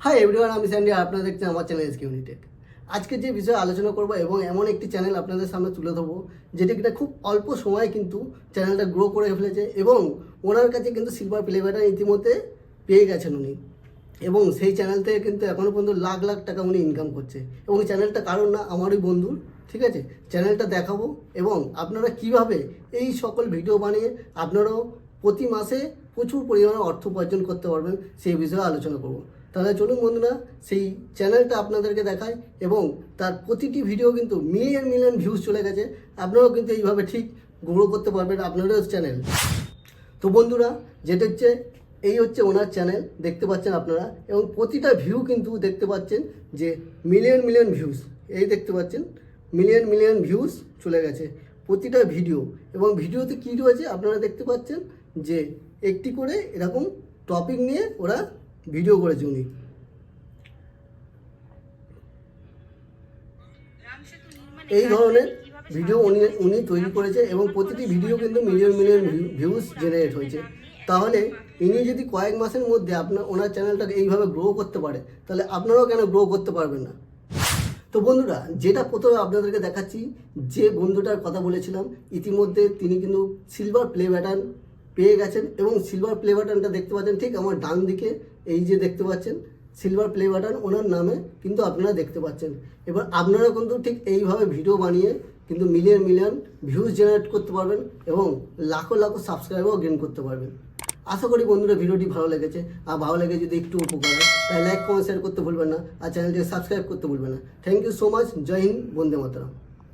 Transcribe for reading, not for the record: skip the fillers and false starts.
Hi everyone, আমি Sandy. আপনারা দেখছেন আমার চ্যানেল এসকে ইউনিটেক। আজকে যে বিষয়ে আলোচনা করবো এবং এমন একটি চ্যানেল আপনাদের সামনে তুলে ধরবো যেটি কিনা খুব অল্প সময়ে কিন্তু চ্যানেলটা গ্রো করে ফেলেছে এবং ওনার কাছে কিন্তু সিলভার প্লে বাটন ইতিমধ্যে পেয়ে গেছেন উনি, এবং সেই চ্যানেল থেকে কিন্তু এখনও পর্যন্ত লাখ লাখ টাকা উনি ইনকাম করছে। এবং চ্যানেলটা কারণ না, আমারই বন্ধুর। ঠিক আছে, চ্যানেলটা দেখাবো এবং আপনারা কিভাবে এই সকল ভিডিও বানিয়ে আপনারাও প্রতি মাসে প্রচুর পরিমাণে অর্থ উপার্জন করতে পারবেন সেই বিষয়ে আলোচনা করব। তাহলে চলুন বন্ধুরা, সেই চ্যানেলটা আপনাদেরকে দেখাই এবং তার প্রতিটি ভিডিও কিন্তু মিলিয়ন মিলিয়ন ভিউজ চলে গেছে। আপনারাও কিন্তু এইভাবে ঠিক গ্রো করতে পারবেন আপনাদের চ্যানেল। তো বন্ধুরা, যেটা হচ্ছে এই হচ্ছে ওনার চ্যানেল, দেখতে পাচ্ছেন আপনারা, এবং প্রতিটা ভিউ কিন্তু দেখতে পাচ্ছেন যে মিলিয়ন মিলিয়ন ভিউজ। এই দেখতে পাচ্ছেন মিলিয়ন মিলিয়ন ভিউজ চলে গেছে প্রতিটা ভিডিও। এবং ভিডিওতে কী রয়েছে আপনারা দেখতে পাচ্ছেন যে একটি করে এরকম টপিক নিয়ে ওরা ভিডিও করেছে উনি। এই ধরনের ভিডিও উনি তৈরি করেছে এবং প্রতিটি ভিডিও কিন্তু মিলিয়ন মিলিয়ন ভিউজ জেনারেট হয়েছে। তাহলে ইনি যদি কয়েক মাসের মধ্যে ওনার চ্যানেলটাকে এইভাবে গ্রো করতে পারে, তাহলে আপনারাও কেন গ্রো করতে পারবেন না? তো বন্ধুরা, যেটা প্রথমে আপনাদেরকে দেখাচ্ছি, যে বন্ধুটার কথা বলেছিলাম, ইতিমধ্যে তিনি কিন্তু সিলভার প্লে বাটন পেয়ে গেছেন। এবং সিলভার প্লে বাটনটা দেখতে পাচ্ছেন ঠিক আমার ডান দিকে, এই যে দেখতে পাচ্ছেন সিলভার প্লে বাটন ওনার নামে কিন্তু আপনারা দেখতে পাচ্ছেন। এবার আপনারা কিন্তু ঠিক এইভাবে ভিডিও বানিয়ে কিন্তু মিলিয়ন মিলিয়ন ভিউজ জেনারেট করতে পারবেন এবং লাখো লাখো সাবস্ক্রাইবারও গেইন করতে পারবেন। আশা করি বন্ধুরা ভিডিওটি ভালো লেগেছে। আর ভালো লেগে যদি একটু উপকার হয় তাহলে লাইক কমেন্ট শেয়ার করতে ভুলবেন না, আর চ্যানেলটিকে সাবস্ক্রাইব করতে ভুলবেন না। Thank you so much. Jai Hind, Vande Mataram.